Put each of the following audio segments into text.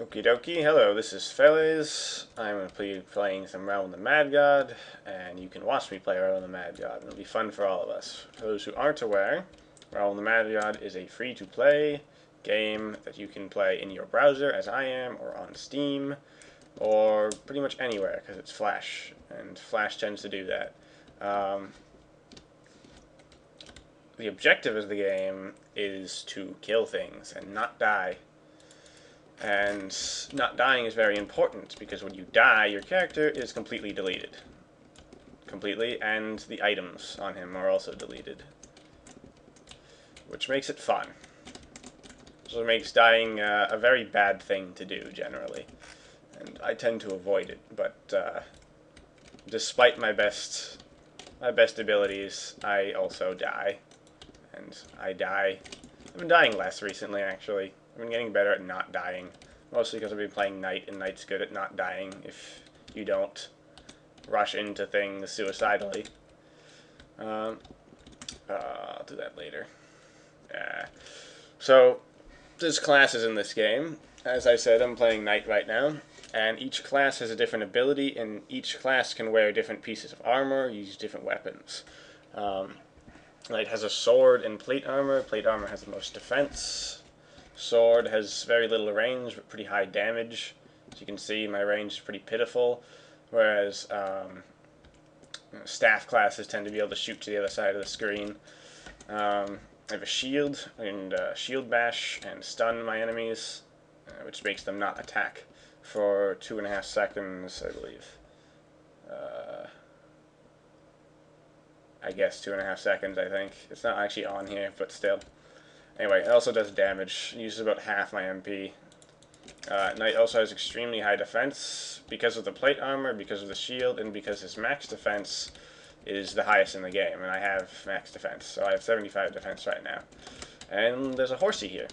Okie dokie, hello, this is Feles. I'm going to be playing some Realm of the Mad God, and you can watch me play Realm of the Mad God. It'll be fun for all of us. For those who aren't aware, Realm of the Mad God is a free-to-play game that you can play in your browser, as I am, or on Steam, or pretty much anywhere, because it's Flash, and Flash tends to do that. The objective of the game is to kill things and not die. And not dying is very important, because when you die, your character is completely deleted. Completely, and the items on him are also deleted. Which makes it fun. So it makes dying a very bad thing to do, generally. And I tend to avoid it, but despite my best abilities, I also die. And I die. I've been dying less recently, actually. I've been getting better at not dying. Mostly because I've been playing Knight, and Knight's good at not dying if you don't rush into things suicidally. I'll do that later. So, there's classes in this game. As I said, I'm playing Knight right now. And each class has a different ability, and each class can wear different pieces of armor, use different weapons. Knight has a sword and plate armor. Plate armor has the most defense. Sword has very little range, but pretty high damage. As you can see, my range is pretty pitiful. Whereas staff classes tend to be able to shoot to the other side of the screen. I have a shield, and shield bash, and stun my enemies, which makes them not attack for 2.5 seconds, I believe. I guess 2.5 seconds, I think. It's not actually on here, but still. Anyway, it also does damage. It uses about half my MP. Knight also has extremely high defense because of the plate armor, because of the shield, and because his max defense is the highest in the game. And I have max defense, so I have 75 defense right now. And there's a horsey here.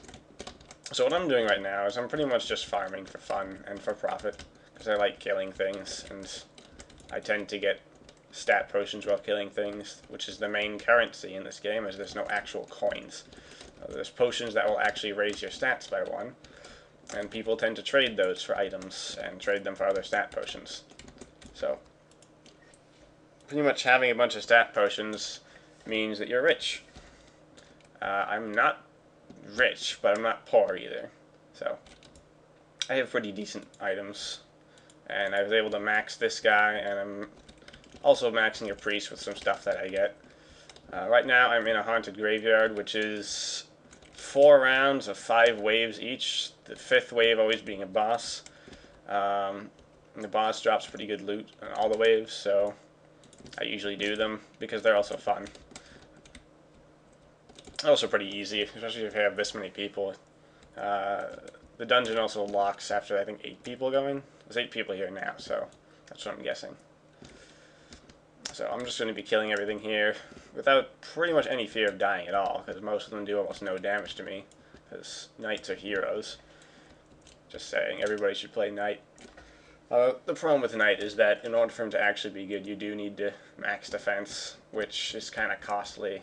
So what I'm doing right now is I'm pretty much just farming for fun and for profit, because I like killing things, and I tend to get stat potions while killing things, which is the main currency in this game, as there's no actual coins. There's potions that will actually raise your stats by 1, and people tend to trade those for items and trade them for other stat potions. So, pretty much having a bunch of stat potions means that you're rich. I'm not rich, but I'm not poor either. So, I have pretty decent items, and I was able to max this guy, and I'm also maxing a priest with some stuff that I get. Right now I'm in a haunted graveyard, which is 4 rounds of 5 waves each, the 5th wave always being a boss. And the boss drops pretty good loot on all the waves, so I usually do them because they're also fun. Also pretty easy, especially if you have this many people. The dungeon also locks after, I think, 8 people going. There's 8 people here now, so that's what I'm guessing. So I'm just going to be killing everything here without pretty much any fear of dying at all, because most of them do almost no damage to me, because Knights are heroes. Just saying, everybody should play Knight. The problem with Knight is that in order for him to actually be good, you do need to max defense, which is kind of costly.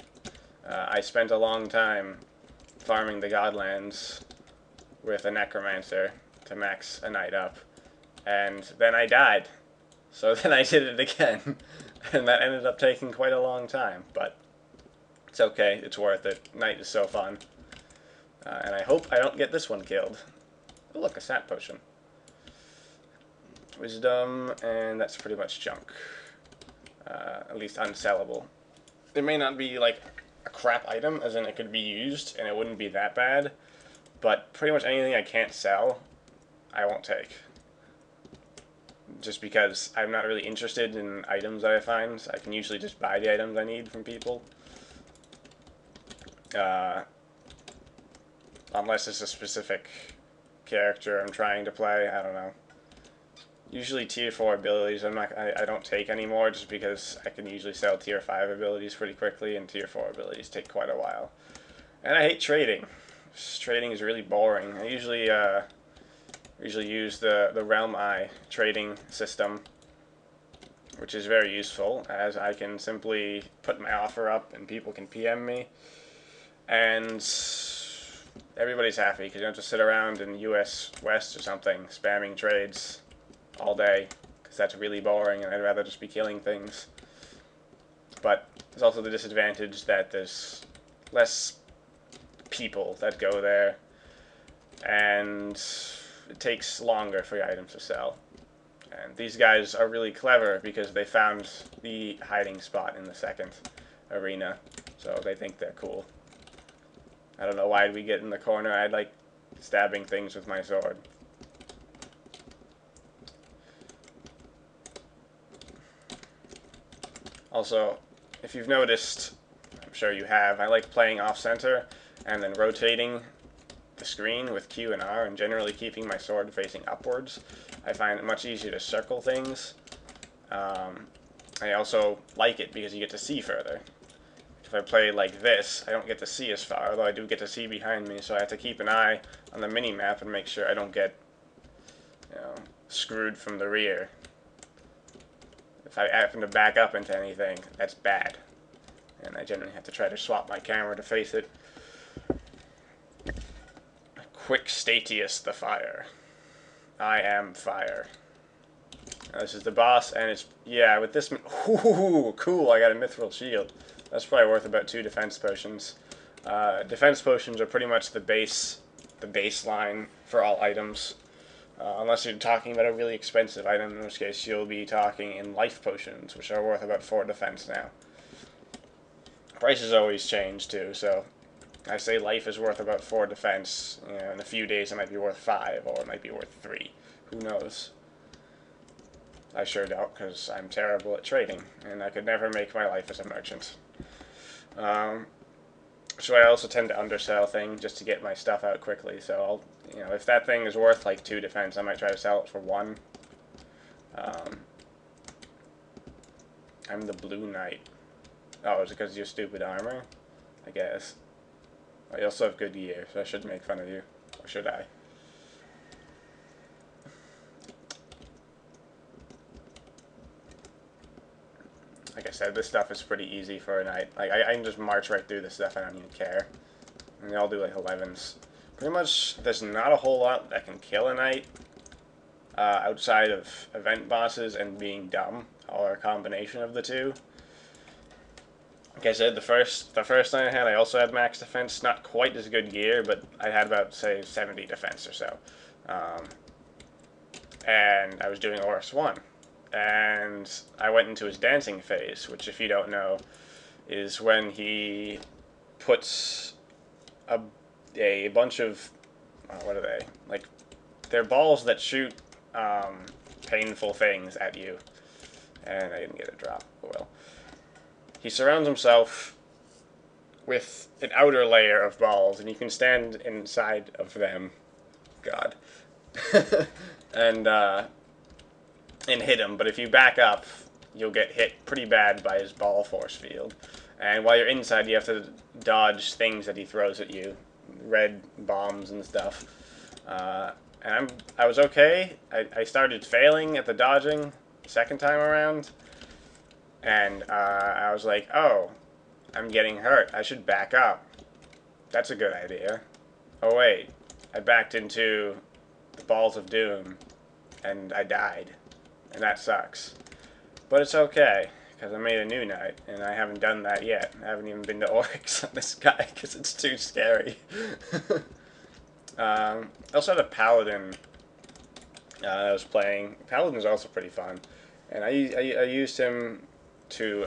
I spent a long time farming the Godlands with a Necromancer to max a Knight up, and then I died. So then I did it again. And that ended up taking quite a long time, but it's okay, it's worth it. Knight is so fun. And I hope I don't get this one killed. Oh look, a stat potion. Wisdom, and that's pretty much junk. At least unsellable. It may not be like a crap item, as in it could be used, and it wouldn't be that bad, but pretty much anything I can't sell, I won't take. Just because I'm not really interested in items that I find. I can usually just buy the items I need from people. Unless it's a specific character I'm trying to play, I don't know. Usually tier 4 abilities I don't take anymore, just because I can usually sell tier 5 abilities pretty quickly, and tier 4 abilities take quite a while. And I hate trading. Trading is really boring. I usually use the Realm Eye trading system, which is very useful, as I can simply put my offer up and people can PM me, and everybody's happy because you don't have to sit around in US West or something spamming trades all day, because that's really boring and I'd rather just be killing things. But there's also the disadvantage that there's less people that go there, and it takes longer for your items to sell. And these guys are really clever because they found the hiding spot in the second arena, so they think they're cool. I don't know why we get in the corner. I like stabbing things with my sword. Also, if you've noticed, I'm sure you have, I like playing off-center and then rotating the screen with Q and R and generally keeping my sword facing upwards. I find it much easier to circle things. I also like it because you get to see further. If I play like this, I don't get to see as far, although I do get to see behind me, so I have to keep an eye on the mini-map and make sure I don't get, screwed from the rear. If I happen to back up into anything, that's bad. And I generally have to try to swap my camera to face it. Quick Statius the Fire. I am fire. Now, this is the boss, and it's, yeah, with this, ooh, cool, I got a mithril shield. That's probably worth about 2 defense potions. Defense potions are pretty much the baseline for all items. Unless you're talking about a really expensive item, in which case you'll be talking in life potions, which are worth about 4 defense now. Prices always change too, so I say life is worth about 4 defense. In a few days it might be worth 5, or it might be worth 3. Who knows? I sure don't, because I'm terrible at trading, and I could never make my life as a merchant. So I also tend to undersell things just to get my stuff out quickly. So I'll, if that thing is worth like 2 defense, I might try to sell it for 1. I'm the Blue Knight. Oh, is it because of your stupid armor? I guess. Well, you also have good gear, so I shouldn't make fun of you. Or should I? Like I said, this stuff is pretty easy for a knight. Like, I can just march right through this stuff, I don't even care. And they all do like 11s. Pretty much, there's not a whole lot that can kill a knight outside of event bosses and being dumb, or a combination of the two. Like I said, the first night I had, I also had max defense. Not quite as good gear, but I had about, say, 70 defense or so. And I was doing Horus 1. And I went into his dancing phase, which, if you don't know, is when he puts a bunch of, what are they? Like, they're balls that shoot painful things at you. And I didn't get a drop. Oh well. He surrounds himself with an outer layer of balls, and you can stand inside of them. God. And hit him, but if you back up, you'll get hit pretty bad by his ball force field. And while you're inside, you have to dodge things that he throws at you, red bombs and stuff. And I was okay. I started failing at the dodging the second time around, and I was like, oh, I'm getting hurt. I should back up. That's a good idea. Oh wait, I backed into the balls of doom, and I died. And that sucks. But it's okay, because I made a new knight, and I haven't done that yet. I haven't even been to Oryx on this guy, because it's too scary. I also had a paladin that I was playing. Paladin is also pretty fun. And I used him to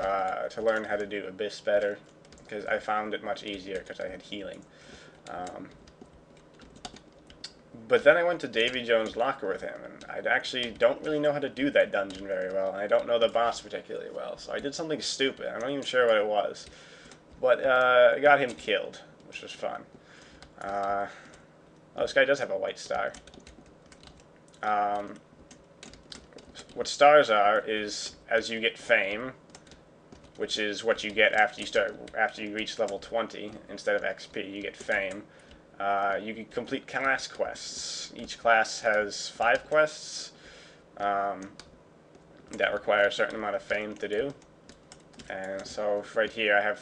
learn how to do Abyss better, because I found it much easier, because I had healing. But then I went to Davy Jones' locker with him, and I actually don't really know how to do that dungeon very well, and I don't know the boss particularly well, so I did something stupid. I'm not even sure what it was. But I got him killed, which was fun. Oh, this guy does have a white star. What stars are is, as you get fame, which is what you get after you reach level 20 instead of XP, you get fame. You can complete class quests. Each class has 5 quests that require a certain amount of fame to do. And so right here I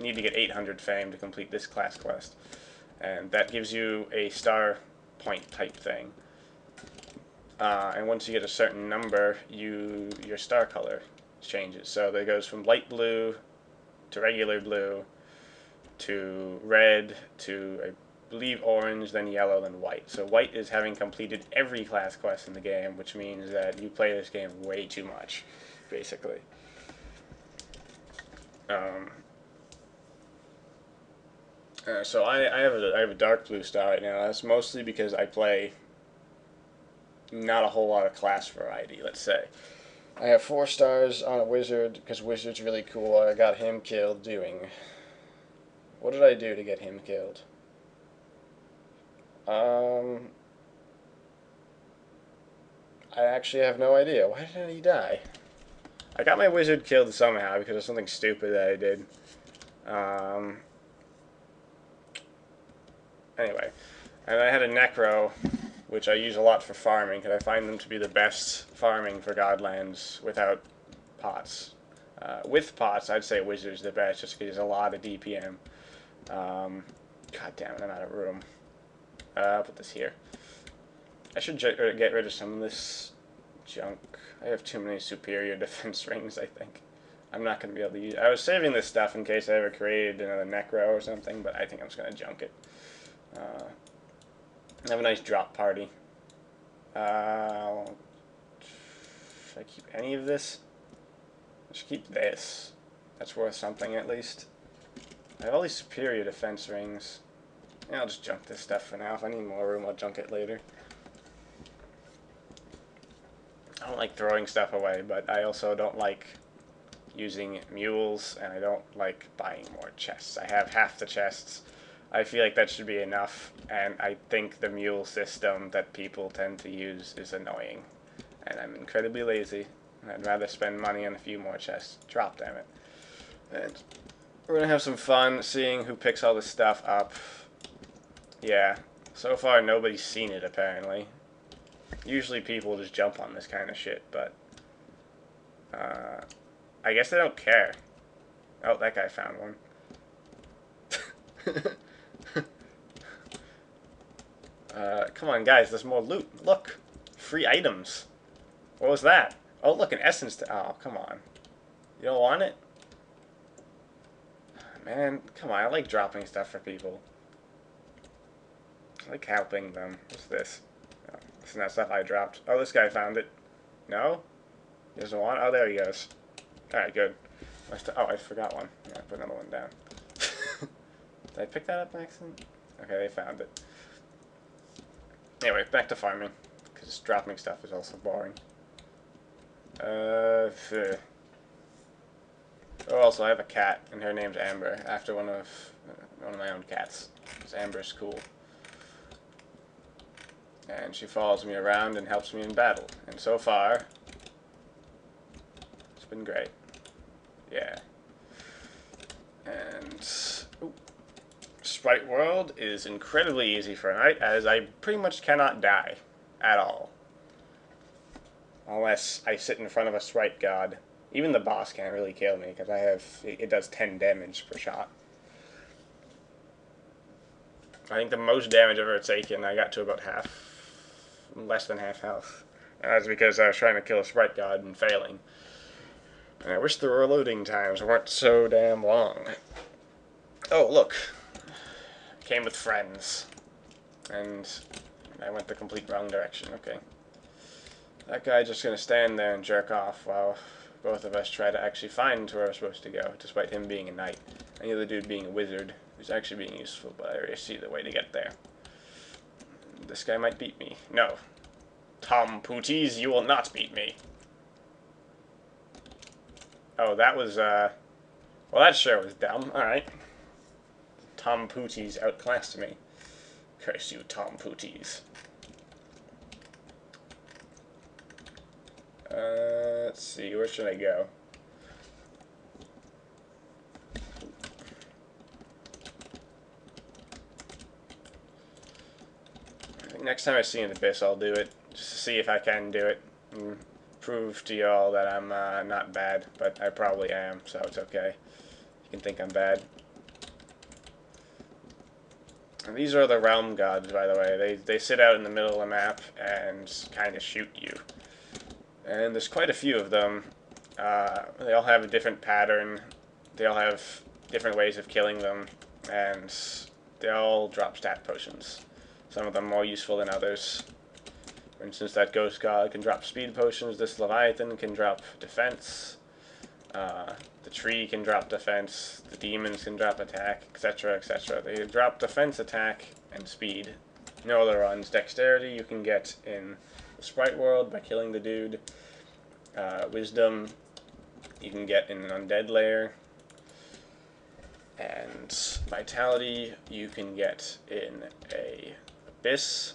need to get 800 fame to complete this class quest. and that gives you a star point type thing. And once you get a certain number, your star color changes. So it goes from light blue to regular blue to red to, I believe, orange, then yellow, then white. So white is having completed every class quest in the game, which means that you play this game way too much, basically. So I have a dark blue star right now. That's mostly because I play not a whole lot of class variety, let's say. I have 4 stars on a wizard because wizard's really cool. I got him killed doing... What did I do to get him killed? I actually have no idea. Why did he die? I got my wizard killed somehow because of something stupid that I did. Anyway, and I had a necro, which I use a lot for farming because I find them to be the best farming for Godlands without pots. With pots, I'd say wizard's the best just because there's a lot of DPM. God damn it, I'm out of room. I'll put this here. I should get rid of some of this junk. I have too many superior defense rings, I think. I'm not going to be able to use it. I was saving this stuff in case I ever created another necro or something, but I think I'm just going to junk it. Have a nice drop party. Should I keep any of this? I should keep this. That's worth something at least. I have all these superior defense rings. Yeah, I'll just junk this stuff for now. If I need more room, I'll junk it later. I don't like throwing stuff away, but I also don't like using mules, and I don't like buying more chests. I have half the chests. I feel like that should be enough, and I think the mule system that people tend to use is annoying. And I'm incredibly lazy, and I'd rather spend money on a few more chests. Drop, damn it. And we're going to have some fun seeing who picks all this stuff up. Yeah, so far nobody's seen it, apparently. Usually people just jump on this kind of shit, but I guess they don't care. Oh, that guy found one. Come on, guys, there's more loot. Look, free items. What was that? Oh, look, an essence. Oh, come on. You don't want it? Man, come on, I like dropping stuff for people. I like helping them. What's this? Oh, isn't that stuff I dropped? Oh, this guy found it. No? He doesn't want it? Oh, there he goes. Alright, good. Oh, I forgot one. Yeah, I put another one down. Did I pick that up by accident? Okay, they found it. Anyway, back to farming. Because dropping stuff is also boring. Oh, also, I have a cat, and her name's Amber, after one of my own cats. Because Amber's cool. And she follows me around and helps me in battle. And so far, it's been great. Yeah. And Sprite World is incredibly easy for a knight, as I pretty much cannot die at all. Unless I sit in front of a Sprite God. Even the boss can't really kill me, because it does 10 damage per shot. I think the most damage I've ever taken, I got to about less than half health. And that's because I was trying to kill a Sprite God and failing. And I wish the reloading times weren't so damn long. Oh, look. Came with friends. And I went the complete wrong direction. Okay. That guy just gonna stand there and jerk off while both of us try to actually find where we're supposed to go, despite him being a knight. And the other dude being a wizard, who's actually being useful, but I already see the way to get there. This guy might beat me. No. Tom Pooties, you will not beat me. Oh, that was, well, that sure was dumb. Alright. Tom Pooties outclassed me. Curse you, Tom Pooties. Let's see, where should I go? I think next time I see an abyss, I'll do it, just to see if I can do it, and prove to y'all that I'm not bad, but I probably am, so it's okay. You can think I'm bad. And these are the realm gods, by the way. They sit out in the middle of the map and kind of shoot you. And there's quite a few of them. They all have a different pattern. They all have different ways of killing them. And they all drop stat potions. Some of them more useful than others. For instance, that ghost god can drop speed potions. This leviathan can drop defense. The tree can drop defense. The demons can drop attack, etc., etc. They drop defense, attack, and speed. No other runs. Dexterity you can get in the sprite world by killing the dude. Wisdom you can get in an undead lair. And vitality you can get in a abyss.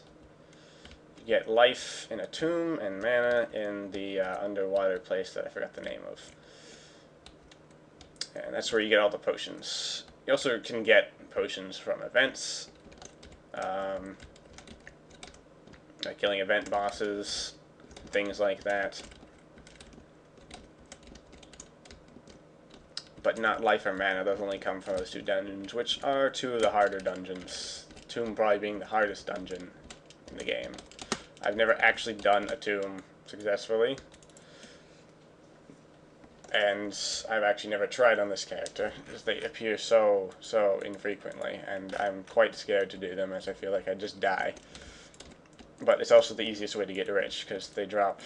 You get life in a tomb and mana in the underwater place that I forgot the name of. And that's where you get all the potions. You also can get potions from events, like killing event bosses, things like that. But not life or mana. Those only come from those two dungeons, which are two of the harder dungeons. Tomb probably being the hardest dungeon in the game. I've never actually done a tomb successfully. And I've actually never tried on this character, because they appear so infrequently, and I'm quite scared to do them, as I feel like I'd just die. But it's also the easiest way to get rich, because they drop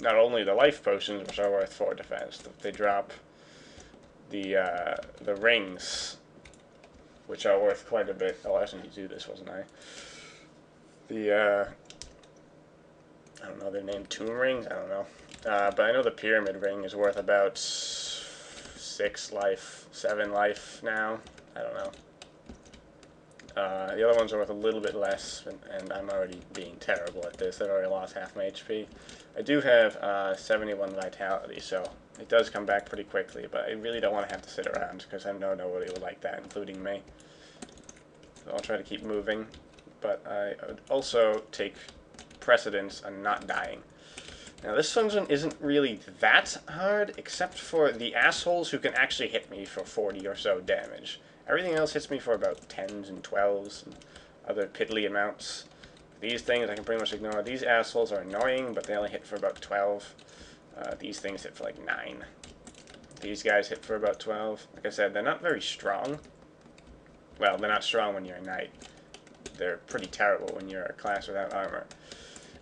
not only the life potions, which are worth 4 defense, they drop the rings, which are worth quite a bit. Oh, I was going to do this, wasn't I? I don't know, they're named tomb rings? I don't know. But I know the pyramid ring is worth about 6 life, 7 life now. I don't know. The other ones are worth a little bit less, and I'm already being terrible at this. I've already lost half my HP. I do have 71 vitality, so it does come back pretty quickly, but I really don't want to have to sit around, because I know nobody would like that, including me. So I'll try to keep moving, but I would also take precedence on not dying. Now, this dungeon isn't really that hard, except for the assholes who can actually hit me for 40 or so damage. Everything else hits me for about 10s and 12s and other piddly amounts. These things I can pretty much ignore. These assholes are annoying, but they only hit for about 12. These things hit for like 9. These guys hit for about 12. Like I said, they're not very strong. Well, they're not strong when you're a knight. They're pretty terrible when you're a class without armor.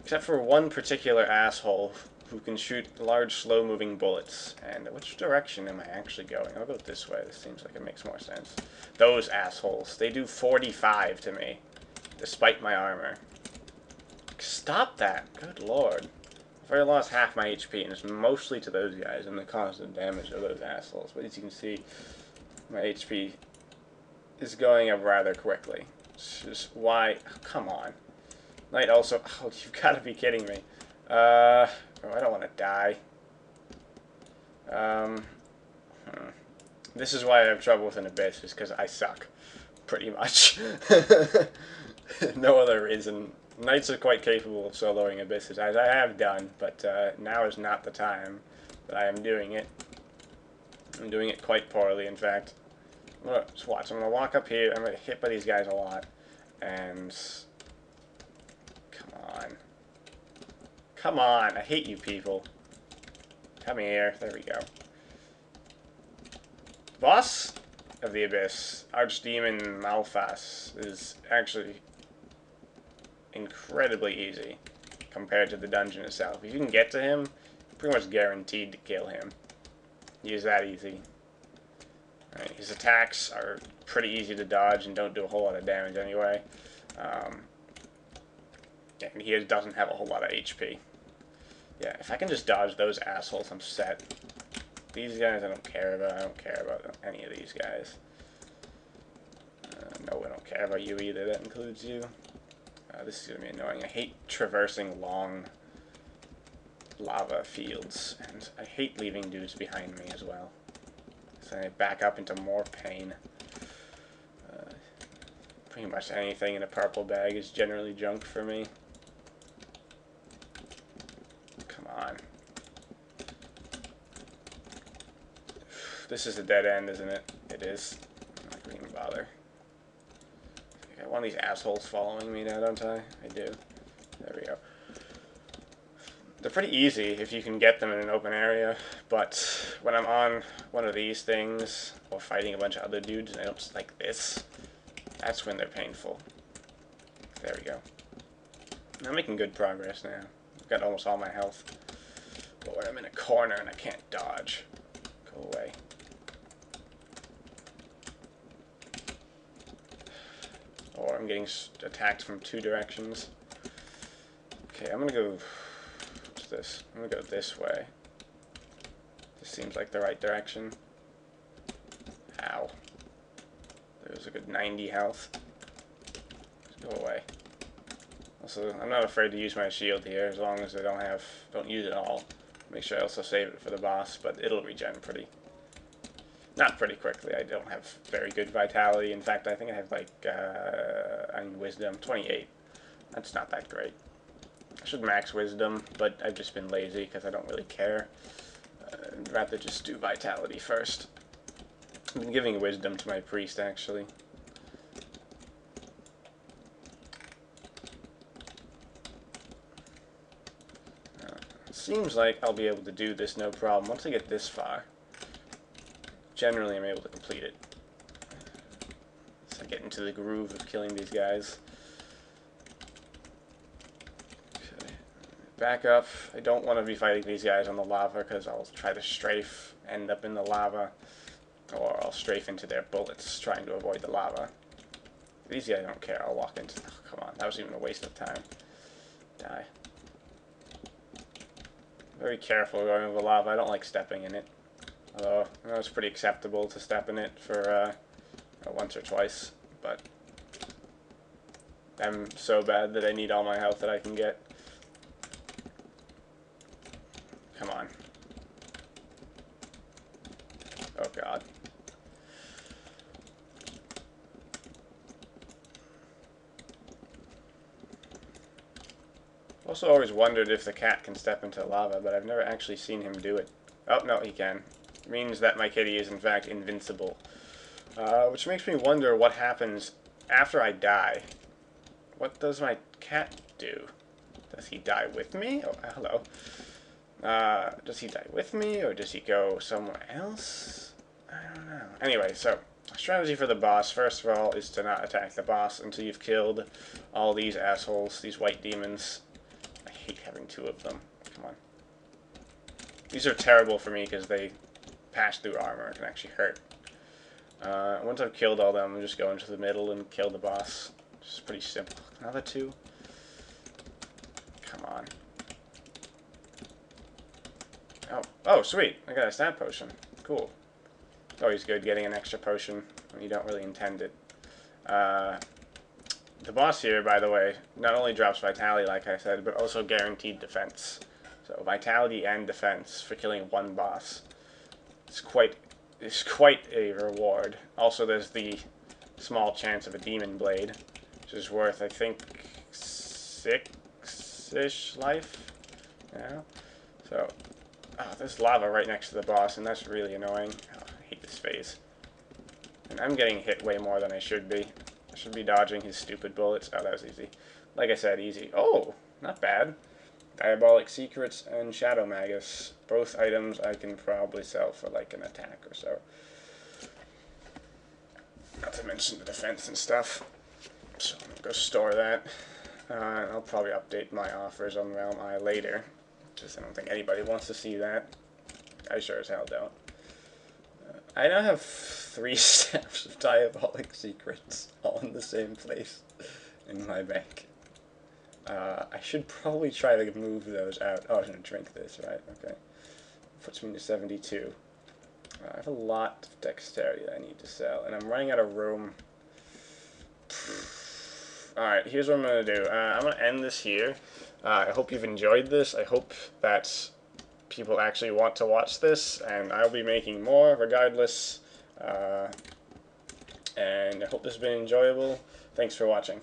Except for one particular asshole who can shoot large, slow-moving bullets. And which direction am I actually going? I'll go this way. This seems like it makes more sense. Those assholes. They do 45 to me, despite my armor. Stop that. Good lord. I've already lost half my HP, and it's mostly to those guys and the constant damage of those assholes. But as you can see, my HP is going up rather quickly. It's just why... Oh, come on. Knight also... Oh, you've got to be kidding me. Oh, I don't want to die. This is why I have trouble with an abyss, is because I suck. Pretty much. No other reason. Knights are quite capable of soloing abysses, as I have done, but now is not the time that I am doing it. I'm doing it quite poorly, in fact. Just watch. I'm going to walk up here. I'm going to get hit by these guys a lot. And... Come on. Come on. I hate you people. Come here. There we go. Boss of the Abyss, Archdemon Malphas, is actually incredibly easy compared to the dungeon itself. If you can get to him, you're pretty much guaranteed to kill him. He is that easy. Right, his attacks are pretty easy to dodge and don't do a whole lot of damage anyway. And he doesn't have a whole lot of HP. Yeah, if I can just dodge those assholes, I'm set. These guys I don't care about. I don't care about any of these guys. No, I don't care about you either. That includes you. This is going to be annoying. I hate traversing long lava fields, and I hate leaving dudes behind me as well. So I back up into more pain. Pretty much anything in a purple bag is generally junk for me. Come on. This is a dead end, isn't it? It is. I'm not going to even bother. Okay, one of these assholes following me now, don't I? I do. There we go. They're pretty easy if you can get them in an open area, but when I'm on one of these things, or fighting a bunch of other dudes, and I don't like this, that's when they're painful. There we go. I'm making good progress now. I've got almost all my health. But when I'm in a corner and I can't dodge, go away. Or I'm getting attacked from 2 directions. Okay, I'm gonna go... What's this? I'm gonna go this way. This seems like the right direction. Ow. There's a good 90 health. Just go away. Also, I'm not afraid to use my shield here as long as I don't use it all. Make sure I also save it for the boss, but it'll regen not pretty quickly. I don't have very good vitality. In fact, I think I have like wisdom 28. That's not that great. I should max wisdom, but I've just been lazy because I don't really care. I'd rather just do vitality first. I've been giving wisdom to my priest actually. Seems like I'll be able to do this no problem. Once I get this far, generally I'm able to complete it. So I get into the groove of killing these guys. Okay. Back up. I don't want to be fighting these guys on the lava because I'll try to strafe, end up in the lava, or I'll strafe into their bullets trying to avoid the lava. These guys don't care. I'll walk into... Oh, come on. That was even a waste of time. Die. Very careful going over lava. I don't like stepping in it. Although, I know it's pretty acceptable to step in it for once or twice. But I'm so bad that I need all my health that I can get. Come on. Oh god. Also always wondered if the cat can step into lava, but I've never actually seen him do it. Oh, no, he can. Means that my kitty is in fact invincible. Which makes me wonder what happens after I die. What does my cat do? Does he die with me? Oh, hello. Does he die with me, or does he go somewhere else? I don't know. Anyway, so, strategy for the boss, first of all, is to not attack the boss until you've killed all these assholes, these white demons. I hate having 2 of them. Come on. These are terrible for me because they pass through armor and can actually hurt. Once I've killed all them, I'm just go into the middle and kill the boss. Just pretty simple. Another 2. Come on. Oh, sweet. I got a stat potion. Cool. It's always good getting an extra potion when you don't really intend it. The boss here, by the way, not only drops vitality, like I said, but also guaranteed defense. So vitality and defense for killing 1 boss. It's quite a reward. Also, there's the small chance of a demon blade, which is worth, I think, 6-ish life. Yeah. So, there's lava right next to the boss, and that's really annoying. Oh, I hate this phase. And I'm getting hit way more than I should be. I should be dodging his stupid bullets. Oh, that was easy. Like I said, easy. Oh, not bad. Diabolic Secrets and Shadow Magus. Both items I can probably sell for like an attack or so. Not to mention the defense and stuff. So I'm gonna go store that. I'll probably update my offers on Realm Eye later. Just I don't think anybody wants to see that. I sure as hell don't. I now have 3 stacks of Diabolic Secrets all in the same place in my bank. I should probably try to move those out. Oh, I was going to drink this, right? Okay. Puts me to 72. I have a lot of dexterity that I need to sell, and I'm running out of room. Alright, here's what I'm going to do. I'm going to end this here. I hope you've enjoyed this. I hope that people actually want to watch this, and I'll be making more regardless. And I hope this has been enjoyable. Thanks for watching.